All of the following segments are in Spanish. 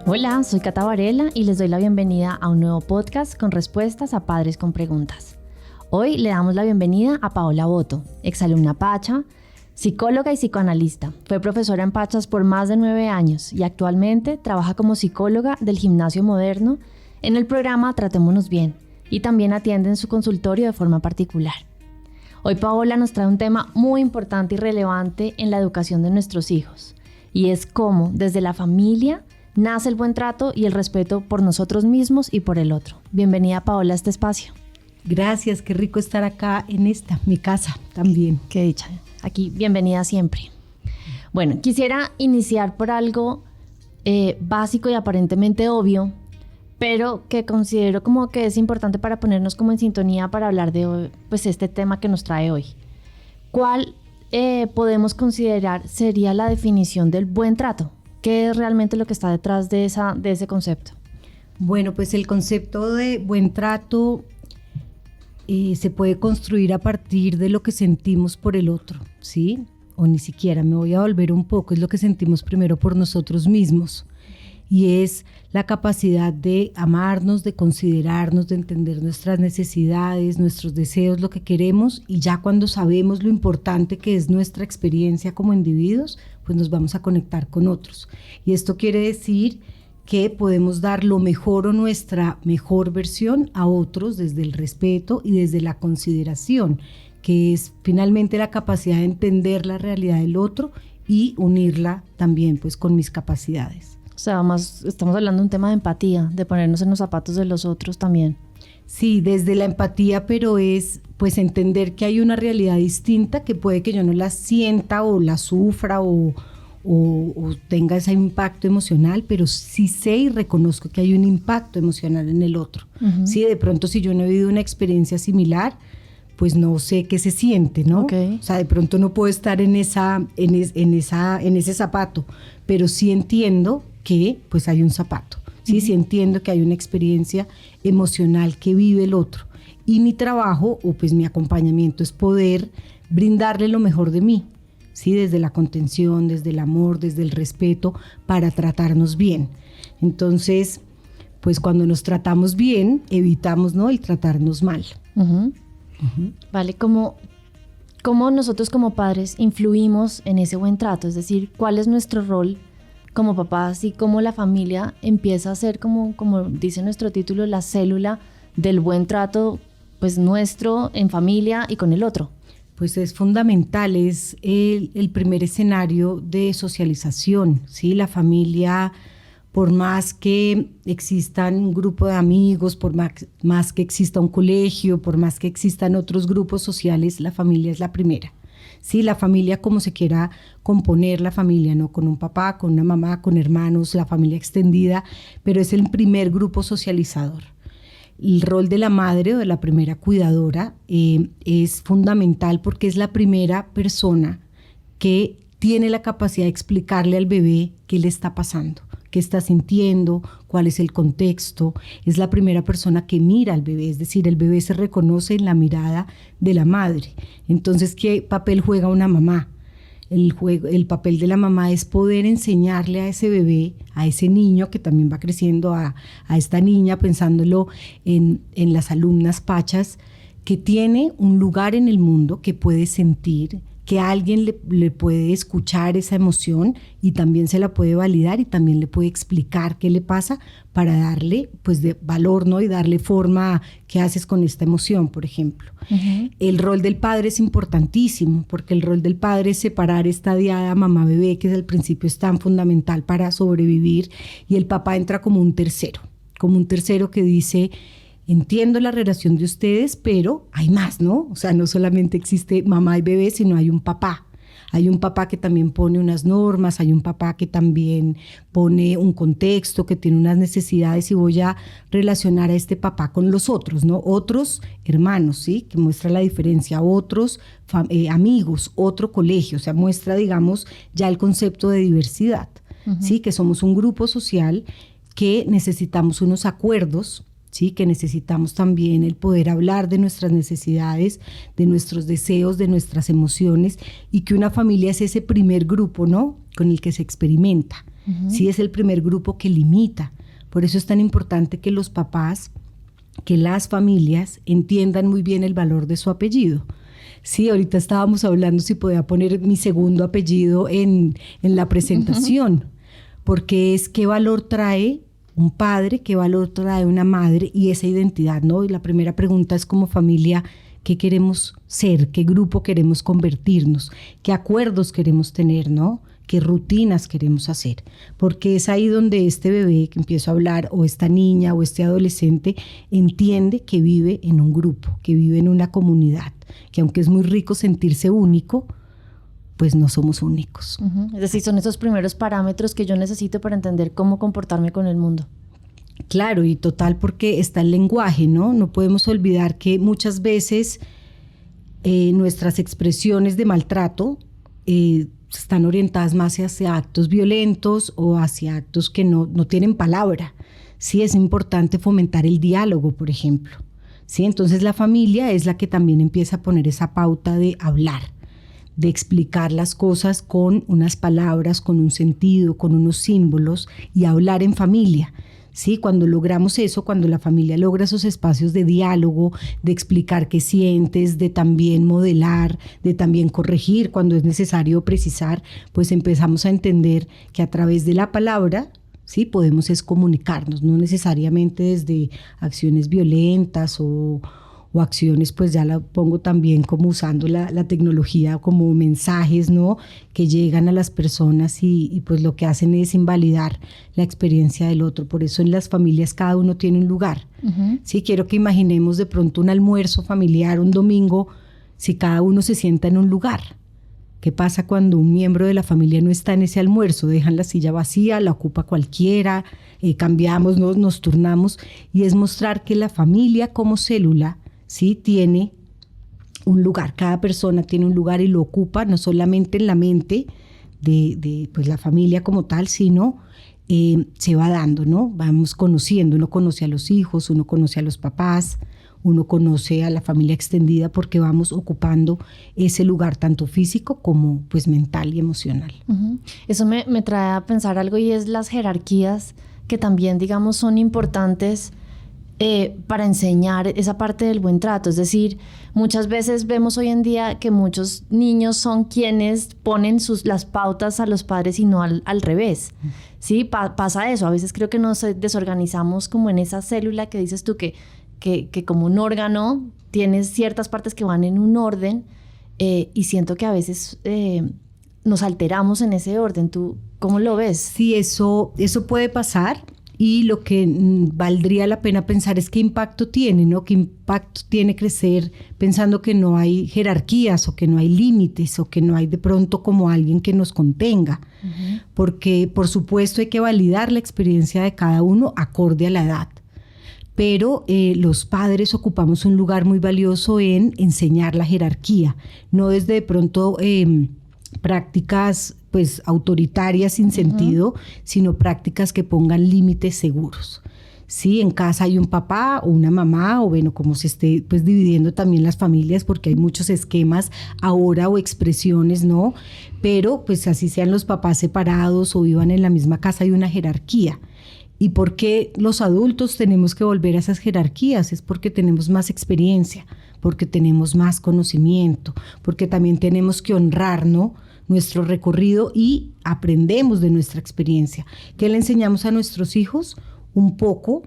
Hola, soy Cata Varela y les doy la bienvenida a un nuevo podcast con respuestas a padres con preguntas. Hoy le damos la bienvenida a Paola Boto, exalumna Pacha, psicóloga y psicoanalista. Fue profesora en Pachas por más de 9 años y actualmente trabaja como psicóloga del Gimnasio Moderno en el programa Tratémonos Bien y también atiende en su consultorio de forma particular. Hoy Paola nos trae un tema muy importante y relevante en la educación de nuestros hijos y es cómo desde la familia nace el buen trato y el respeto por nosotros mismos y por el otro. Bienvenida Paola a este espacio. Gracias, qué rico estar acá en mi casa también. Qué dicha. Aquí, bienvenida siempre. Bueno, quisiera iniciar por algo básico y aparentemente obvio, pero que considero como que es importante para ponernos como en sintonía para hablar de hoy, pues este tema que nos trae hoy. ¿Cuál podemos considerar sería la definición del buen trato? ¿Qué es realmente lo que está detrás de ese concepto? Bueno, pues el concepto de buen trato se puede construir a partir de lo que sentimos por el otro, ¿sí? O ni siquiera, me voy a volver un poco, es lo que sentimos primero por nosotros mismos. Y es la capacidad de amarnos, de considerarnos, de entender nuestras necesidades, nuestros deseos, lo que queremos, y ya cuando sabemos lo importante que es nuestra experiencia como individuos, pues nos vamos a conectar con otros. Y esto quiere decir que podemos dar lo mejor o nuestra mejor versión a otros desde el respeto y desde la consideración, que es finalmente la capacidad de entender la realidad del otro y unirla también pues con mis capacidades. O sea, más estamos hablando de un tema de empatía, de ponernos en los zapatos de los otros también. Sí, desde la empatía, pero es pues entender que hay una realidad distinta que puede que yo no la sienta o la sufra o tenga ese impacto emocional, pero sí sé y reconozco que hay un impacto emocional en el otro. Uh-huh. Sí, de pronto si yo no he vivido una experiencia similar, pues no sé qué se siente, ¿no? Okay. O sea, de pronto no puedo estar en ese zapato, pero sí entiendo que pues hay un zapato, ¿sí? Uh-huh. Sí entiendo que hay una experiencia emocional que vive el otro. Y mi trabajo o pues mi acompañamiento es poder brindarle lo mejor de mí, ¿sí? Desde la contención, desde el amor, desde el respeto, para tratarnos bien. Entonces, pues cuando nos tratamos bien, evitamos, ¿no?, el tratarnos mal. Uh-huh. Uh-huh. Vale, ¿cómo nosotros como padres influimos en ese buen trato? Es decir, ¿cuál es nuestro rol como papás y cómo la familia empieza a ser, como dice nuestro título, la célula del buen trato, pues nuestro en familia y con el otro? Pues es fundamental, es el primer escenario de socialización, ¿sí? La familia, por más que existan un grupo de amigos, por más que exista un colegio, por más que existan otros grupos sociales, la familia es la primera. Sí, la familia como se quiera componer la familia, ¿no? Con un papá, con una mamá, con hermanos, la familia extendida, pero es el primer grupo socializador. El rol de la madre o de la primera cuidadora es fundamental porque es la primera persona que tiene la capacidad de explicarle al bebé qué le está pasando, qué está sintiendo, cuál es el contexto. Es la primera persona que mira al bebé, es decir, el bebé se reconoce en la mirada de la madre. Entonces, ¿qué papel juega una mamá? El papel de la mamá es poder enseñarle a ese bebé, a ese niño que también va creciendo, a esta niña, pensándolo en las alumnas Pachas, que tiene un lugar en el mundo, que puede sentir, que alguien le puede escuchar esa emoción y también se la puede validar y también le puede explicar qué le pasa para darle pues de valor, ¿no? Y darle forma a qué haces con esta emoción, por ejemplo. Uh-huh. El rol del padre es importantísimo porque el rol del padre es separar esta diada mamá-bebé, que desde el principio es tan fundamental para sobrevivir, y el papá entra como un tercero que dice: entiendo la relación de ustedes, pero hay más, ¿no? O sea, no solamente existe mamá y bebé, sino hay un papá. Hay un papá que también pone unas normas, hay un papá que también pone un contexto, que tiene unas necesidades, y voy a relacionar a este papá con los otros, ¿no? Otros hermanos, ¿sí? Que muestra la diferencia, otros amigos, otro colegio, o sea, muestra, digamos, ya el concepto de diversidad, uh-huh. ¿Sí? Que somos un grupo social que necesitamos unos acuerdos, ¿sí? Que necesitamos también el poder hablar de nuestras necesidades, de nuestros deseos, de nuestras emociones, y que una familia es ese primer grupo, ¿no? Con el que se experimenta. Sí, es el primer grupo que limita. Por eso es tan importante que los papás, que las familias entiendan muy bien el valor de su apellido. Sí, ahorita estábamos hablando si podía poner mi segundo apellido en la presentación, porque es qué valor trae un padre, qué valor trae una madre y esa identidad, ¿no? Y la primera pregunta es como familia, ¿qué queremos ser? ¿Qué grupo queremos convertirnos? ¿Qué acuerdos queremos tener, no? ¿Qué rutinas queremos hacer? Porque es ahí donde este bebé que empiezo a hablar, o esta niña o este adolescente, entiende que vive en un grupo, que vive en una comunidad, que aunque es muy rico sentirse único, pues no somos únicos. Es decir, son esos primeros parámetros que yo necesito para entender cómo comportarme con el mundo. Claro, y total, porque está el lenguaje, ¿no? No podemos olvidar que muchas veces nuestras expresiones de maltrato están orientadas más hacia actos violentos o hacia actos que no tienen palabra. Sí, es importante fomentar el diálogo, por ejemplo. Sí, entonces la familia es la que también empieza a poner esa pauta de hablar, de explicar las cosas con unas palabras, con un sentido, con unos símbolos, y hablar en familia. Sí, cuando logramos eso, cuando la familia logra esos espacios de diálogo, de explicar qué sientes, de también modelar, de también corregir cuando es necesario precisar, pues empezamos a entender que a través de la palabra, sí, podemos comunicarnos, no necesariamente desde acciones violentas o acciones, pues ya la pongo también como usando la tecnología como mensajes, ¿no? Que llegan a las personas y pues lo que hacen es invalidar la experiencia del otro. Por eso en las familias cada uno tiene un lugar. Sí, quiero que imaginemos de pronto un almuerzo familiar, un domingo, si cada uno se sienta en un lugar. ¿Qué pasa cuando un miembro de la familia no está en ese almuerzo? Dejan la silla vacía, la ocupa cualquiera, cambiamos, nos turnamos, y es mostrar que la familia como célula, sí, tiene un lugar, cada persona tiene un lugar y lo ocupa no solamente en la mente de pues la familia como tal, sino se va dando, ¿no? Vamos conociendo, uno conoce a los hijos, uno conoce a los papás, uno conoce a la familia extendida, porque vamos ocupando ese lugar tanto físico como pues mental y emocional. Eso me trae a pensar algo, y es las jerarquías que también, digamos, son importantes para enseñar esa parte del buen trato. Es decir, muchas veces vemos hoy en día que muchos niños son quienes ponen las pautas a los padres y no al revés. ¿Sí? Pasa eso. A veces creo que nos desorganizamos como en esa célula que dices tú, que como un órgano tienes ciertas partes que van en un orden, y siento que a veces nos alteramos en ese orden. ¿Tú cómo lo ves? Sí, eso puede pasar. Y lo que valdría la pena pensar es qué impacto tiene, ¿no? ¿Qué impacto tiene crecer pensando que no hay jerarquías, o que no hay límites, o que no hay de pronto como alguien que nos contenga? Porque por supuesto hay que validar la experiencia de cada uno acorde a la edad. Pero los padres ocupamos un lugar muy valioso en enseñar la jerarquía, no desde de pronto prácticas pues autoritarias sin sentido, sino prácticas que pongan límites seguros. Sí, en casa hay un papá o una mamá, o bueno, como se esté pues dividiendo también las familias, porque hay muchos esquemas ahora o expresiones, ¿no? Pero pues así sean los papás separados o vivan en la misma casa, hay una jerarquía. ¿Y por qué los adultos tenemos que volver a esas jerarquías? Es porque tenemos más experiencia, porque tenemos más conocimiento, porque también tenemos que honrar, ¿no?, nuestro recorrido, y aprendemos de nuestra experiencia. ¿Qué le enseñamos a nuestros hijos? Un poco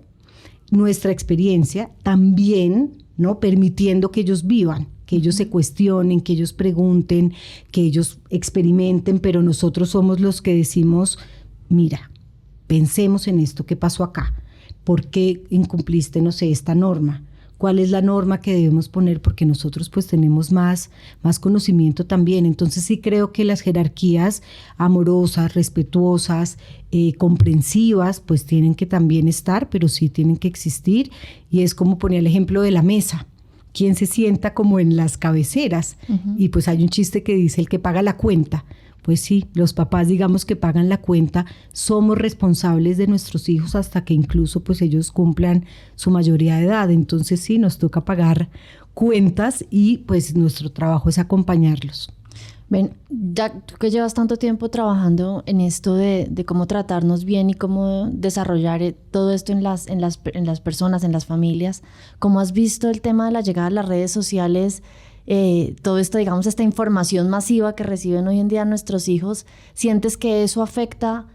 nuestra experiencia, también, ¿no?, permitiendo que ellos vivan, que ellos se cuestionen, que ellos pregunten, que ellos experimenten, pero nosotros somos los que decimos, mira, pensemos en esto, ¿qué pasó acá? ¿Por qué incumpliste, no sé, esta norma? ¿Cuál es la norma que debemos poner? Porque nosotros pues tenemos más conocimiento también. Entonces sí creo que las jerarquías amorosas, respetuosas, comprensivas, pues tienen que también estar, pero sí tienen que existir. Y es como ponía el ejemplo de la mesa. ¿Quién se sienta como en las cabeceras? Y pues hay un chiste que dice el que paga la cuenta. pues sí, los papás digamos que pagan la cuenta, somos responsables de nuestros hijos hasta que incluso pues ellos cumplan su mayoría de edad. Entonces sí, nos toca pagar cuentas y pues nuestro trabajo es acompañarlos. Ven, ya tú que llevas tanto tiempo trabajando en esto de cómo tratarnos bien y cómo desarrollar todo esto en las personas, en las familias, ¿cómo has visto el tema de la llegada de las redes sociales? Todo esto, digamos, esta información masiva que reciben hoy en día nuestros hijos, ¿sientes que eso afecta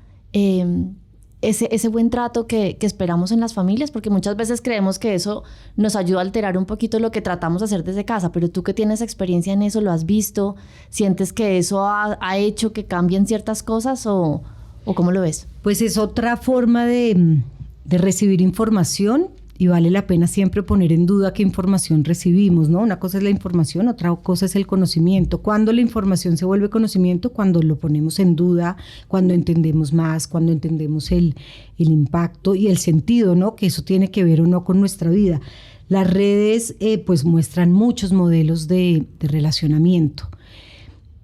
ese buen trato que esperamos en las familias? Porque muchas veces creemos que eso nos ayuda a alterar un poquito lo que tratamos de hacer desde casa, pero tú que tienes experiencia en eso, ¿lo has visto? ¿Sientes que eso ha hecho que cambien ciertas cosas o cómo lo ves? Pues es otra forma de recibir información. Y vale la pena siempre poner en duda qué información recibimos, ¿no? Una cosa es la información, otra cosa es el conocimiento. Cuando la información se vuelve conocimiento, cuando lo ponemos en duda, cuando entendemos más, cuando entendemos el impacto y el sentido, ¿no? Que eso tiene que ver o no con nuestra vida. Las redes pues muestran muchos modelos de relacionamiento.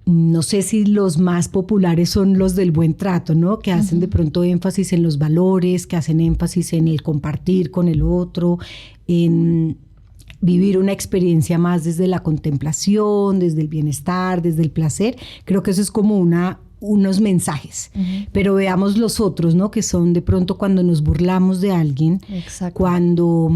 No sé si los más populares son los del buen trato, ¿no? Que hacen de pronto énfasis en los valores, que hacen énfasis en el compartir con el otro, en vivir una experiencia más desde la contemplación, desde el bienestar, desde el placer. Creo que eso es como unos mensajes. Pero veamos los otros, ¿no? Que son de pronto cuando nos burlamos de alguien, cuando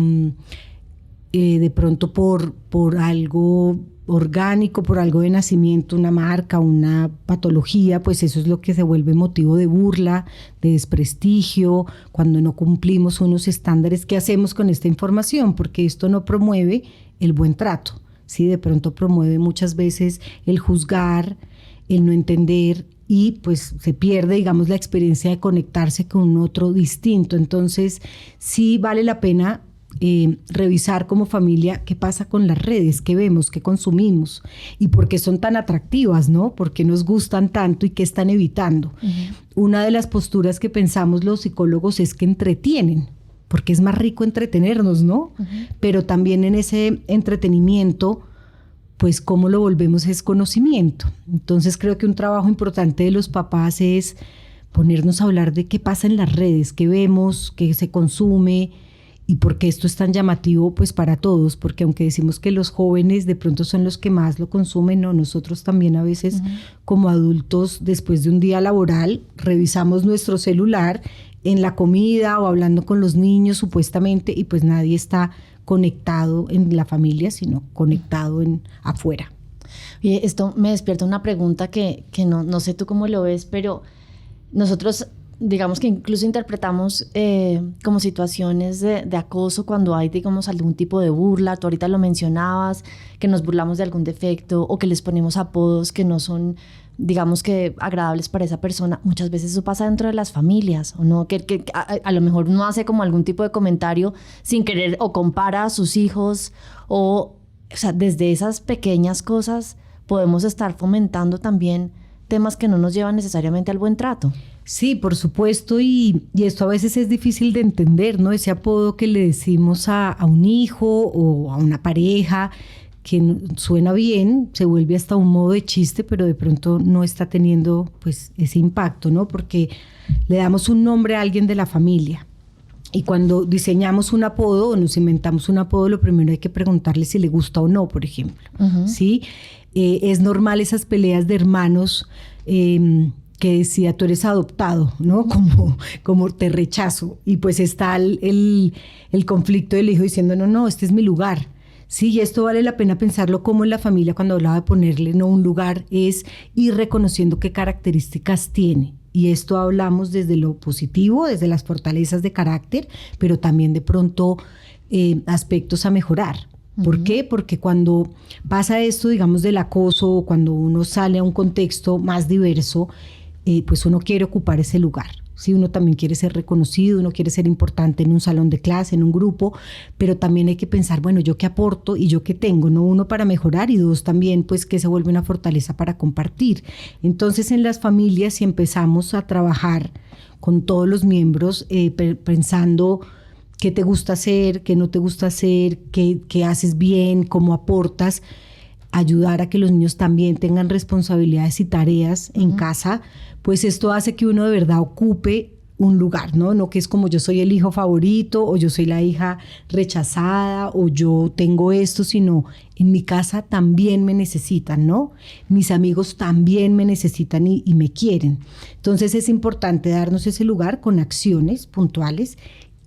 de pronto por algo orgánico, por algo de nacimiento, una marca, una patología, pues eso es lo que se vuelve motivo de burla, de desprestigio, cuando no cumplimos unos estándares. ¿Qué hacemos con esta información? Porque esto no promueve el buen trato, ¿sí? De pronto promueve muchas veces el juzgar, el no entender y pues se pierde, digamos, la experiencia de conectarse con un otro distinto. Entonces sí vale la pena revisar como familia qué pasa con las redes, qué vemos, qué consumimos y por qué son tan atractivas, ¿no? ¿Por qué nos gustan tanto y qué están evitando? Una de las posturas que pensamos los psicólogos es que entretienen, porque es más rico entretenernos, ¿no? Pero también en ese entretenimiento, pues cómo lo volvemos es conocimiento. Entonces creo que un trabajo importante de los papás es ponernos a hablar de qué pasa en las redes, qué vemos, qué se consume, y por qué esto es tan llamativo pues para todos, porque aunque decimos que los jóvenes de pronto son los que más lo consumen, no, nosotros también a veces como adultos después de un día laboral revisamos nuestro celular en la comida o hablando con los niños supuestamente y pues nadie está conectado en la familia, sino conectado afuera. Oye, esto me despierta una pregunta que no sé tú cómo lo ves, pero nosotros digamos que incluso interpretamos como situaciones de acoso cuando hay, digamos, algún tipo de burla. Tú ahorita lo mencionabas, que nos burlamos de algún defecto o que les ponemos apodos que no son, digamos, que agradables para esa persona. Muchas veces eso pasa dentro de las familias, ¿o no? Que a lo mejor uno hace como algún tipo de comentario sin querer o compara a sus hijos o sea, desde esas pequeñas cosas podemos estar fomentando también temas que no nos llevan necesariamente al buen trato. Sí, por supuesto, y esto a veces es difícil de entender, ¿no? Ese apodo que le decimos a un hijo o a una pareja que suena bien, se vuelve hasta un modo de chiste, pero de pronto no está teniendo pues ese impacto, ¿no? Porque le damos un nombre a alguien de la familia. Y cuando diseñamos un apodo o nos inventamos un apodo, lo primero hay que preguntarle si le gusta o no, por ejemplo. ¿Sí? Es normal esas peleas de hermanos que decía tú eres adoptado, ¿no? Como te rechazo. Y pues está el conflicto del hijo diciendo no, este es mi lugar. Sí, y esto vale la pena pensarlo como en la familia cuando hablaba de ponerle no un lugar, es ir reconociendo qué características tiene. Y esto hablamos desde lo positivo, desde las fortalezas de carácter, pero también de pronto aspectos a mejorar. ¿Por qué? Porque cuando pasa esto, digamos, del acoso, cuando uno sale a un contexto más diverso, pues uno quiere ocupar ese lugar. Sí, uno también quiere ser reconocido, uno quiere ser importante en un salón de clase, en un grupo, pero también hay que pensar, bueno, ¿yo qué aporto y yo qué tengo? No, uno, para mejorar y dos, también, pues, que se vuelve una fortaleza para compartir. Entonces, en las familias, si empezamos a trabajar con todos los miembros, pensando qué te gusta hacer, qué no te gusta hacer, qué haces bien, cómo aportas, ayudar a que los niños también tengan responsabilidades y tareas en casa, pues esto hace que uno de verdad ocupe un lugar, ¿no? No que es como yo soy el hijo favorito o yo soy la hija rechazada o yo tengo esto, sino en mi casa también me necesitan, ¿no? Mis amigos también me necesitan y me quieren. Entonces es importante darnos ese lugar con acciones puntuales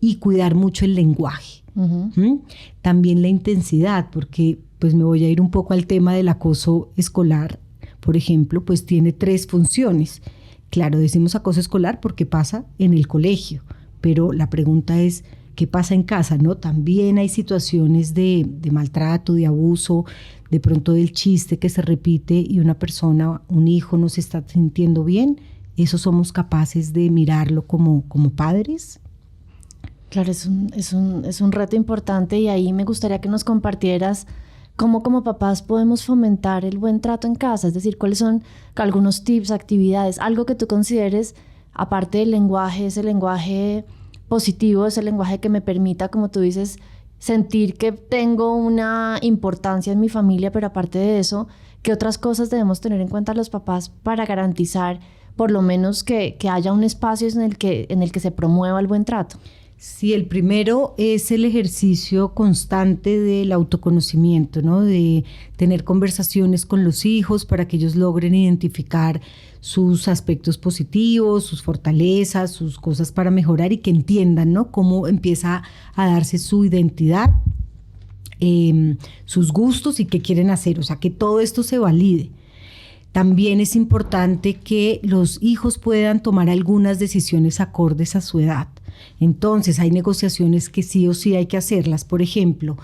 y cuidar mucho el lenguaje. También la intensidad, porque pues me voy a ir un poco al tema del acoso escolar, por ejemplo, pues tiene 3 funciones. Claro, decimos acoso escolar porque pasa en el colegio, pero la pregunta es, ¿qué pasa en casa? ¿No? También hay situaciones de maltrato, de abuso, de pronto del chiste que se repite y una persona, un hijo no se está sintiendo bien. ¿Eso somos capaces de mirarlo como padres? Claro, es un reto importante y ahí me gustaría que nos compartieras cómo como papás podemos fomentar el buen trato en casa, es decir, cuáles son algunos tips, actividades, algo que tú consideres, aparte del lenguaje, ese lenguaje positivo, ese lenguaje que me permita, como tú dices, sentir que tengo una importancia en mi familia, pero aparte de eso, ¿qué otras cosas debemos tener en cuenta los papás para garantizar por lo menos que haya un espacio en el que se promueva el buen trato? Sí, el primero es el ejercicio constante del autoconocimiento, ¿no? De tener conversaciones con los hijos para que ellos logren identificar sus aspectos positivos, sus fortalezas, sus cosas para mejorar y que entiendan, ¿no? Cómo empieza a darse su identidad, sus gustos y qué quieren hacer, o sea, que todo esto se valide. También es importante que los hijos puedan tomar algunas decisiones acordes a su edad. Entonces hay negociaciones que sí o sí hay que hacerlas. Por ejemplo,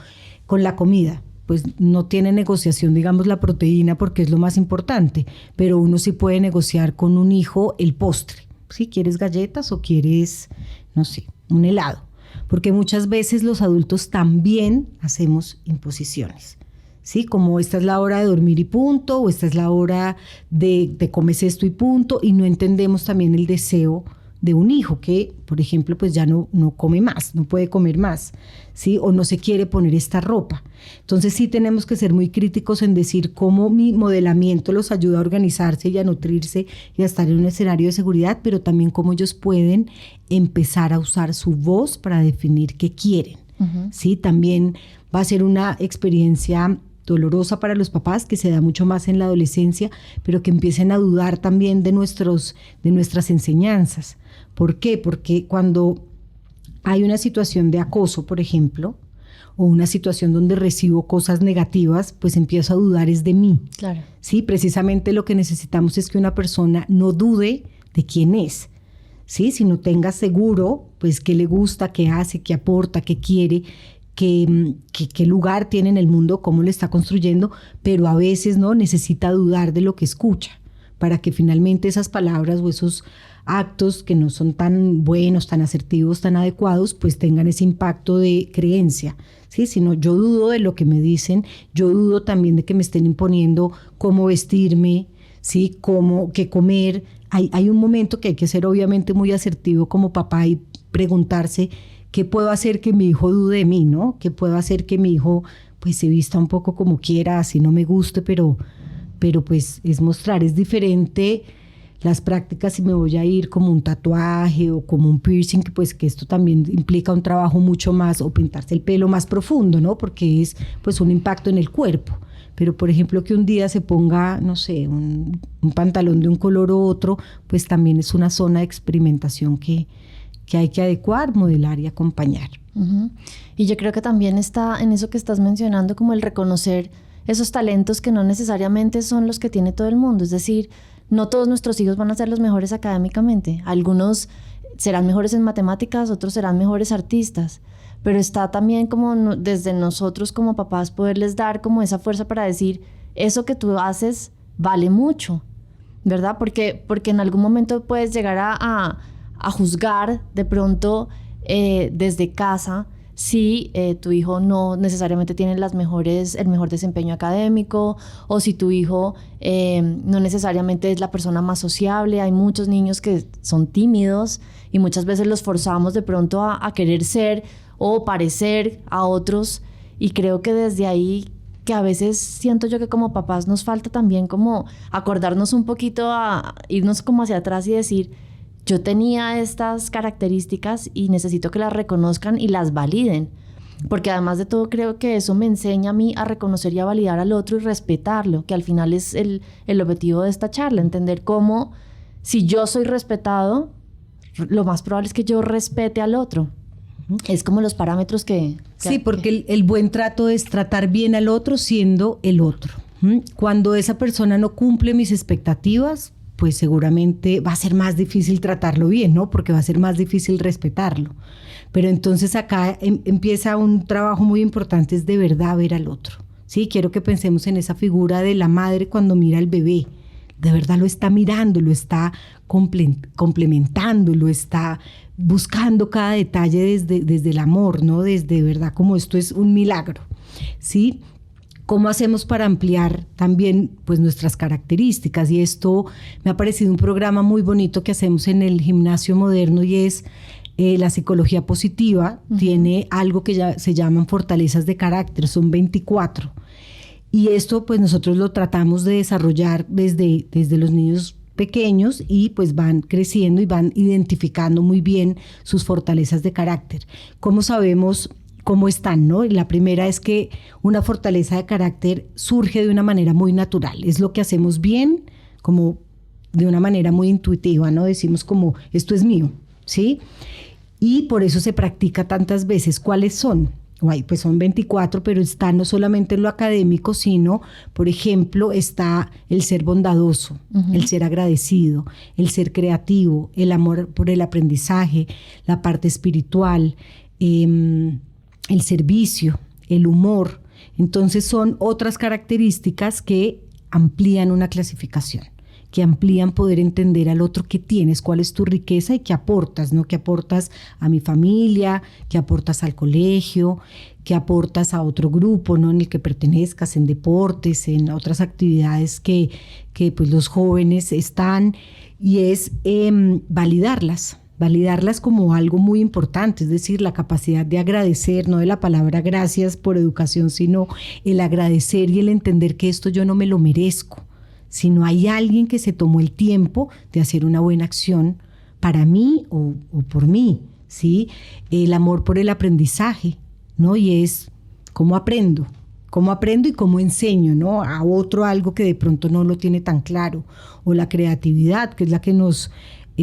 con la comida, pues no tiene negociación, digamos, la proteína porque es lo más importante, pero uno sí puede negociar con un hijo el postre. Si quieres galletas o quieres, no sé, un helado. Porque muchas veces los adultos también hacemos imposiciones. ¿Sí? Como esta es la hora de dormir y punto, o esta es la hora de comes esto y punto, y no entendemos también el deseo de un hijo que, por ejemplo, pues ya no come más, no puede comer más, ¿sí? O no se quiere poner esta ropa. Entonces sí tenemos que ser muy críticos en decir cómo mi modelamiento los ayuda a organizarse y a nutrirse y a estar en un escenario de seguridad, pero también cómo ellos pueden empezar a usar su voz para definir qué quieren. ¿Sí? También va a ser una experiencia dolorosa para los papás, que se da mucho más en la adolescencia, pero que empiecen a dudar también de nuestras enseñanzas. ¿Por qué? Porque cuando hay una situación de acoso, por ejemplo, o una situación donde recibo cosas negativas, pues empiezo a dudar es de mí. Claro. Sí, precisamente lo que necesitamos es que una persona no dude de quién es, ¿sí? Sino tenga seguro, pues, qué le gusta, qué hace, qué aporta, qué quiere, qué lugar tiene en el mundo, cómo lo está construyendo, pero a veces no necesita dudar de lo que escucha para que finalmente esas palabras o esos actos que no son tan buenos, tan asertivos, tan adecuados, pues tengan ese impacto de creencia, ¿sí? Sino yo dudo de lo que me dicen, yo dudo también de que me estén imponiendo cómo vestirme, ¿sí? Qué comer. Hay un momento que hay que ser obviamente muy asertivo como papá y preguntarse ¿qué puedo hacer que mi hijo dude de mí, no? ¿Qué puedo hacer que mi hijo pues se vista un poco como quiera, así no me guste, pero pues es mostrar, es diferente las prácticas si me voy a ir como un tatuaje o como un piercing, pues que esto también implica un trabajo mucho más, o pintarse el pelo más profundo, ¿no? Porque es pues un impacto en el cuerpo. Pero por ejemplo que un día se ponga, no sé, un pantalón de un color u otro, pues también es una zona de experimentación que hay que adecuar, modelar y acompañar. Y yo creo que también está en eso que estás mencionando, como el reconocer esos talentos que no necesariamente son los que tiene todo el mundo. Es decir, no todos nuestros hijos van a ser los mejores académicamente. Algunos serán mejores en matemáticas, otros serán mejores artistas. Pero está también como desde nosotros como papás poderles dar como esa fuerza para decir, eso que tú haces vale mucho, ¿verdad? Porque en algún momento puedes llegar a juzgar de pronto desde casa si tu hijo no necesariamente tiene el mejor desempeño académico, o si tu hijo no necesariamente es la persona más sociable. Hay muchos niños que son tímidos y muchas veces los forzamos de pronto a querer ser o parecer a otros, y creo que desde ahí que a veces siento yo que como papás nos falta también como acordarnos un poquito, a irnos como hacia atrás y decir, yo tenía estas características y necesito que las reconozcan y las validen. Porque además de todo creo que eso me enseña a mí a reconocer y a validar al otro y respetarlo, que al final es el objetivo de esta charla, entender cómo si yo soy respetado, lo más probable es que yo respete al otro. Es como los parámetros que sí, porque el buen trato es tratar bien al otro siendo el otro. Cuando esa persona no cumple mis expectativas, pues seguramente va a ser más difícil tratarlo bien, ¿no? Porque va a ser más difícil respetarlo. Pero entonces acá empieza un trabajo muy importante, es de verdad ver al otro. Sí, quiero que pensemos en esa figura de la madre cuando mira al bebé. De verdad lo está mirando, lo está complementando, lo está buscando cada detalle desde el amor, ¿no? Desde verdad como esto es un milagro, ¿sí? ¿Cómo hacemos para ampliar también pues nuestras características? Y esto me ha parecido un programa muy bonito que hacemos en el Gimnasio Moderno y es la psicología positiva. Tiene algo que ya se llaman fortalezas de carácter, son 24. Y esto pues nosotros lo tratamos de desarrollar desde los niños pequeños y pues van creciendo y van identificando muy bien sus fortalezas de carácter. ¿Cómo sabemos cómo están, no? La primera es que una fortaleza de carácter surge de una manera muy natural. Es lo que hacemos bien, como de una manera muy intuitiva, ¿no? Decimos como, esto es mío, ¿sí? Y por eso se practica tantas veces. ¿Cuáles son? Pues son 24, pero está no solamente en lo académico, sino, por ejemplo, está el ser bondadoso, el ser agradecido, el ser creativo, el amor por el aprendizaje, la parte espiritual, el servicio, el humor. Entonces son otras características que amplían una clasificación, que amplían poder entender al otro qué tienes, cuál es tu riqueza y qué aportas, ¿no? Qué aportas a mi familia, qué aportas al colegio, qué aportas a otro grupo, ¿no? En el que pertenezcas, en deportes, en otras actividades que pues los jóvenes están, y es validarlas como algo muy importante, es decir, la capacidad de agradecer, no de la palabra gracias por educación, sino el agradecer y el entender que esto yo no me lo merezco, sino hay alguien que se tomó el tiempo de hacer una buena acción para mí o por mí, ¿sí? El amor por el aprendizaje, ¿no? Y es cómo aprendo y cómo enseño, ¿no? A otro algo que de pronto no lo tiene tan claro. O la creatividad, que es la que nos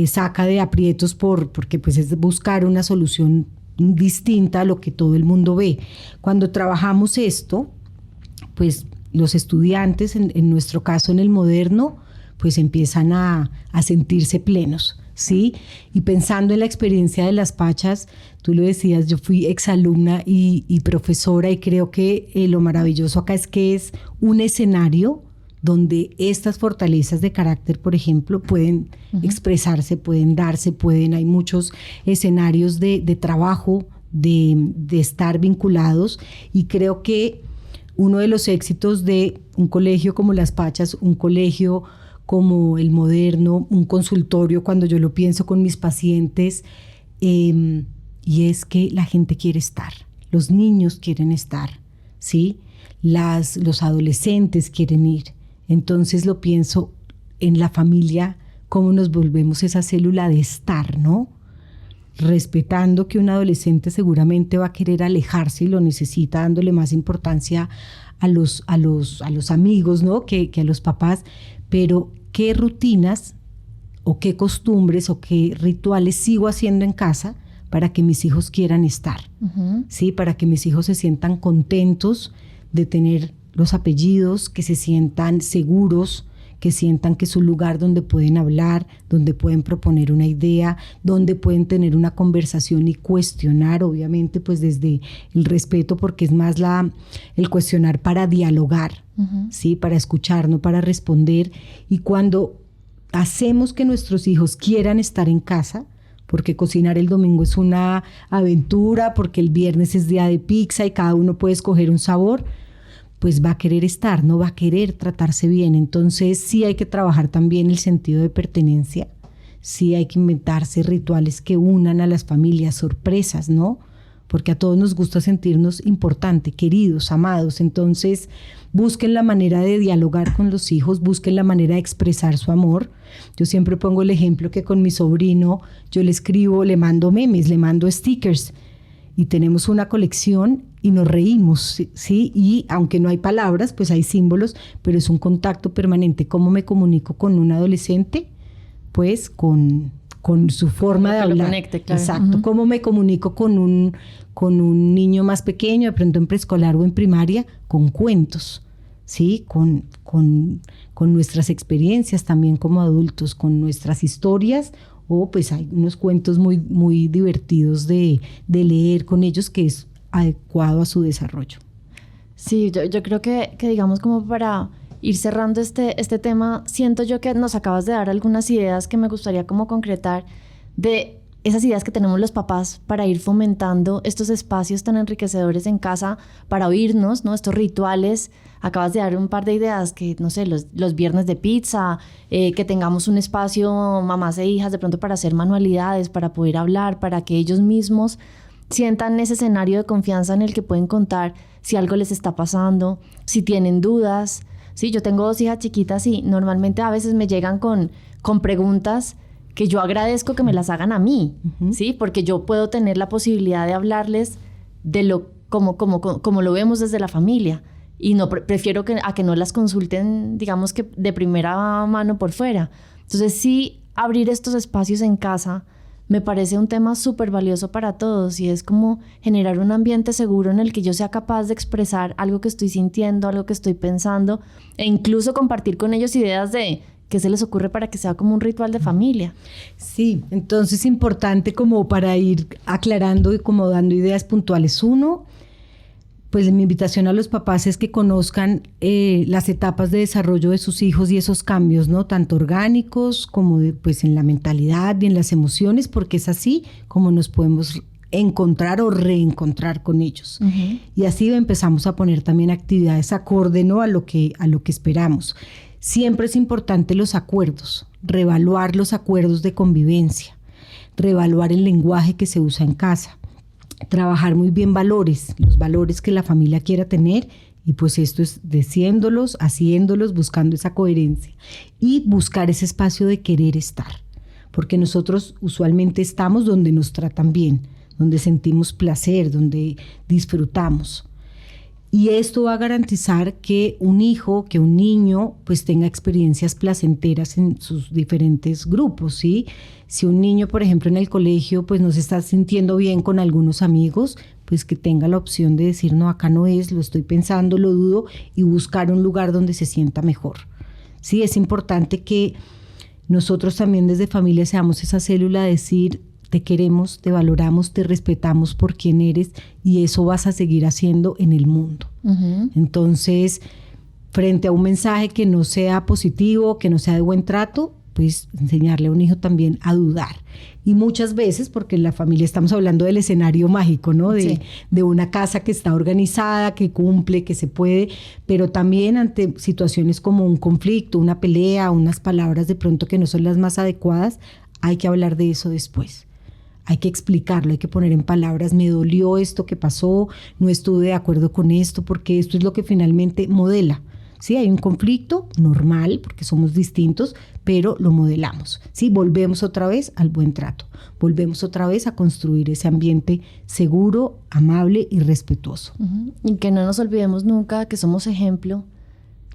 saca de aprietos porque pues es buscar una solución distinta a lo que todo el mundo ve. Cuando trabajamos esto, pues los estudiantes, en nuestro caso en el moderno, pues empiezan a sentirse plenos, ¿sí? Y pensando en la experiencia de las Pachas, tú lo decías, yo fui exalumna y profesora, y creo que lo maravilloso acá es que es un escenario donde estas fortalezas de carácter, por ejemplo, pueden expresarse, pueden darse, hay muchos escenarios de trabajo, de estar vinculados, y creo que uno de los éxitos de un colegio como Las Pachas, un colegio como el moderno, un consultorio, cuando yo lo pienso con mis pacientes, y es que la gente quiere estar, los niños quieren estar, ¿sí? Los adolescentes quieren ir. Entonces lo pienso en la familia, cómo nos volvemos esa célula de estar, ¿no? Respetando que un adolescente seguramente va a querer alejarse y lo necesita, dándole más importancia a los amigos, ¿no? que a los papás, pero qué rutinas o qué costumbres o qué rituales sigo haciendo en casa para que mis hijos quieran estar, ¿sí? Para que mis hijos se sientan contentos de tener los apellidos, que se sientan seguros, que sientan que es un lugar donde pueden hablar, donde pueden proponer una idea, donde pueden tener una conversación y cuestionar, obviamente pues desde el respeto, porque es más el cuestionar para dialogar, ¿sí? Para escuchar, no para responder. Y cuando hacemos que nuestros hijos quieran estar en casa, porque cocinar el domingo es una aventura, porque el viernes es día de pizza y cada uno puede escoger un sabor, pues va a querer estar, no va a querer tratarse bien. Entonces sí hay que trabajar también el sentido de pertenencia, sí hay que inventarse rituales que unan a las familias, sorpresas, ¿no? porque a todos nos gusta sentirnos importantes, queridos, amados. Entonces, busquen la manera de dialogar con los hijos, busquen la manera de expresar su amor. Yo siempre pongo el ejemplo que con mi sobrino yo le escribo, le mando memes, le mando stickers y tenemos una colección y nos reímos, ¿sí? Y aunque no hay palabras, pues hay símbolos, pero es un contacto permanente. ¿Cómo me comunico con un adolescente? Pues con su forma de hablar. Conecte, claro. Exacto. ¿Cómo me comunico con un niño más pequeño, de pronto en preescolar o en primaria? Con cuentos, ¿sí? Con nuestras experiencias también como adultos, con nuestras historias, o pues hay unos cuentos muy, muy divertidos de leer con ellos que es adecuado a su desarrollo. Sí, yo creo que digamos como para ir cerrando este tema, siento yo que nos acabas de dar algunas ideas que me gustaría como concretar de esas ideas que tenemos los papás para ir fomentando estos espacios tan enriquecedores en casa, para oírnos, ¿no? Estos rituales. Acabas de dar un par de ideas que, no sé, los viernes de pizza, que tengamos un espacio mamás e hijas de pronto para hacer manualidades, para poder hablar, para que ellos mismos sientan ese escenario de confianza en el que pueden contar si algo les está pasando, si tienen dudas. Sí, yo tengo 2 hijas chiquitas y normalmente a veces me llegan con preguntas que yo agradezco que me las hagan a mí, ¿sí? Porque yo puedo tener la posibilidad de hablarles de como lo vemos desde la familia, y no prefiero a que no las consulten, digamos que de primera mano por fuera. Entonces sí, abrir estos espacios en casa me parece un tema súper valioso para todos, y es como generar un ambiente seguro en el que yo sea capaz de expresar algo que estoy sintiendo, algo que estoy pensando, e incluso compartir con ellos ideas de qué se les ocurre para que sea como un ritual de familia. Sí, entonces es importante como para ir aclarando y como dando ideas puntuales. Uno, pues mi invitación a los papás es que conozcan las etapas de desarrollo de sus hijos y esos cambios, ¿no? Tanto orgánicos como pues en la mentalidad y en las emociones, porque es así como nos podemos encontrar o reencontrar con ellos. Uh-huh. Y así empezamos a poner también actividades acorde, ¿no? a lo que esperamos. Siempre es importante los acuerdos, reevaluar los acuerdos de convivencia, reevaluar el lenguaje que se usa en casa, trabajar muy bien valores, los valores que la familia quiera tener, y pues esto es diciéndolos, haciéndolos, buscando esa coherencia y buscar ese espacio de querer estar, porque nosotros usualmente estamos donde nos tratan bien, donde sentimos placer, donde disfrutamos. Y esto va a garantizar que un hijo, que un niño, pues tenga experiencias placenteras en sus diferentes grupos, ¿sí? Si un niño, por ejemplo, en el colegio, pues no se está sintiendo bien con algunos amigos, pues que tenga la opción de decir, no, acá no es, lo estoy pensando, lo dudo, y buscar un lugar donde se sienta mejor. Sí, es importante que nosotros también desde familia seamos esa célula de decir, te queremos, te valoramos, te respetamos por quien eres, y eso vas a seguir haciendo en el mundo. Uh-huh. Entonces, frente a un mensaje que no sea positivo, que no sea de buen trato, pues enseñarle a un hijo también a dudar. Y muchas veces, porque en la familia estamos hablando del escenario mágico, ¿no? De una casa que está organizada, que cumple, que se puede, pero también ante situaciones como un conflicto, una pelea, unas palabras de pronto que no son las más adecuadas, hay que hablar de eso después. Hay que explicarlo, hay que poner en palabras, me dolió esto que pasó, no estuve de acuerdo con esto, porque esto es lo que finalmente modela. Sí, hay un conflicto normal, porque somos distintos, pero lo modelamos. Sí, volvemos otra vez al buen trato, volvemos otra vez a construir ese ambiente seguro, amable y respetuoso. Uh-huh. Y que no nos olvidemos nunca que somos ejemplo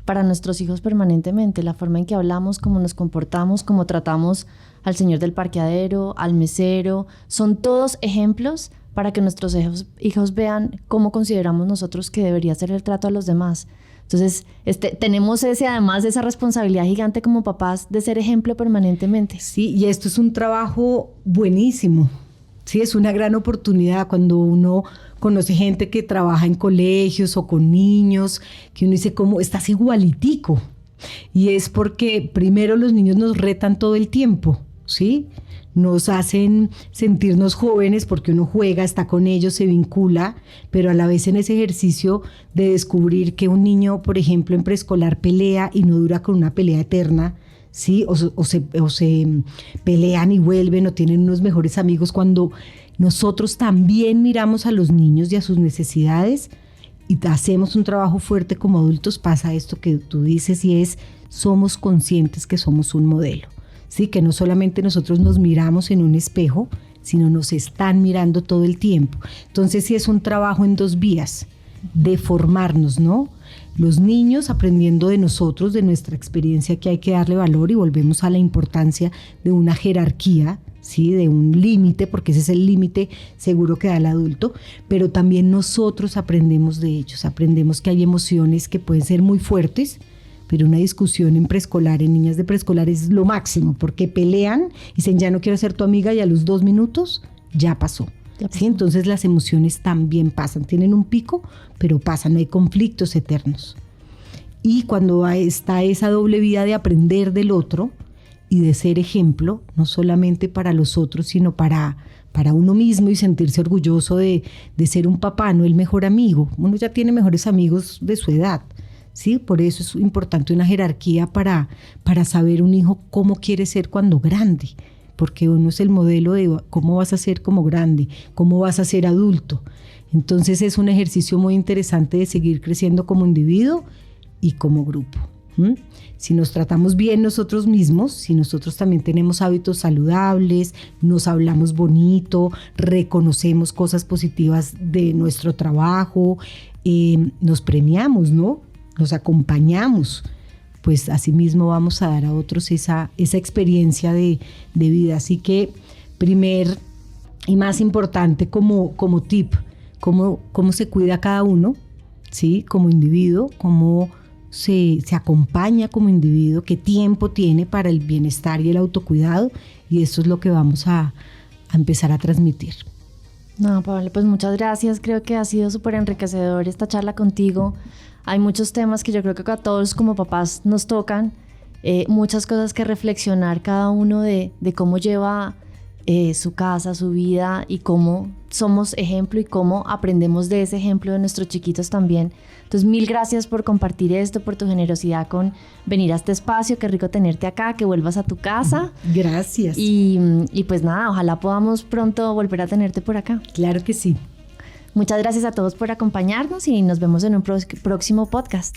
para nuestros hijos permanentemente, la forma en que hablamos, cómo nos comportamos, cómo tratamos al señor del parqueadero, al mesero, son todos ejemplos para que nuestros hijos vean cómo consideramos nosotros que debería ser el trato a los demás. Entonces, tenemos además esa responsabilidad gigante como papás de ser ejemplo permanentemente. Sí, y esto es un trabajo buenísimo. Sí, es una gran oportunidad cuando uno conoce gente que trabaja en colegios o con niños, que uno dice, ¿cómo estás igualitico? Y es porque primero los niños nos retan todo el tiempo, ¿sí? Nos hacen sentirnos jóvenes porque uno juega, está con ellos, se vincula, pero a la vez en ese ejercicio de descubrir que un niño, por ejemplo, en preescolar pelea y no dura con una pelea eterna, ¿sí? O se pelean y vuelven o tienen unos mejores amigos cuando nosotros también miramos a los niños y a sus necesidades y hacemos un trabajo fuerte como adultos, pasa esto que tú dices y es, somos conscientes que somos un modelo, ¿sí? Que no solamente nosotros nos miramos en un espejo, sino nos están mirando todo el tiempo. Entonces sí es un trabajo en dos vías, de formarnos, ¿no? Los niños aprendiendo de nosotros, de nuestra experiencia, que hay que darle valor, y volvemos a la importancia de una jerarquía, ¿sí? De un límite, porque ese es el límite seguro que da el adulto, pero también nosotros aprendemos de ellos, aprendemos que hay emociones que pueden ser muy fuertes, pero una discusión en preescolar, en niñas de preescolar, es lo máximo, porque pelean y dicen, ya no quiero ser tu amiga, y a los 2 minutos ya pasó. ¿Sí? Entonces las emociones también pasan, tienen un pico, pero pasan, no hay conflictos eternos. Y cuando está esa doble vía de aprender del otro y de ser ejemplo, no solamente para los otros, sino para uno mismo, y sentirse orgulloso de ser un papá, no el mejor amigo. Uno ya tiene mejores amigos de su edad, ¿sí? Por eso es importante una jerarquía para saber un hijo cómo quiere ser cuando grande, porque uno es el modelo de cómo vas a ser como grande, cómo vas a ser adulto. Entonces es un ejercicio muy interesante de seguir creciendo como individuo y como grupo. Si nos tratamos bien nosotros mismos, si nosotros también tenemos hábitos saludables, nos hablamos bonito, reconocemos cosas positivas de nuestro trabajo, nos premiamos, ¿no? Nos acompañamos, pues asimismo vamos a dar a otros esa experiencia de vida. Así que primer y más importante como tip, cómo se cuida cada uno, ¿sí? Como individuo, cómo se acompaña como individuo, qué tiempo tiene para el bienestar y el autocuidado, y eso es lo que vamos a empezar a transmitir. No, Paola, pues muchas gracias, creo que ha sido súper enriquecedor esta charla contigo. Hay muchos temas que yo creo que a todos como papás nos tocan, muchas cosas que reflexionar cada uno de cómo lleva su casa, su vida, y cómo somos ejemplo y cómo aprendemos de ese ejemplo de nuestros chiquitos también. Entonces, 1000 gracias por compartir esto, por tu generosidad con venir a este espacio. Qué rico tenerte acá, que vuelvas a tu casa. Gracias. Y pues nada, ojalá podamos pronto volver a tenerte por acá. Claro que sí. Muchas gracias a todos por acompañarnos y nos vemos en un próximo podcast.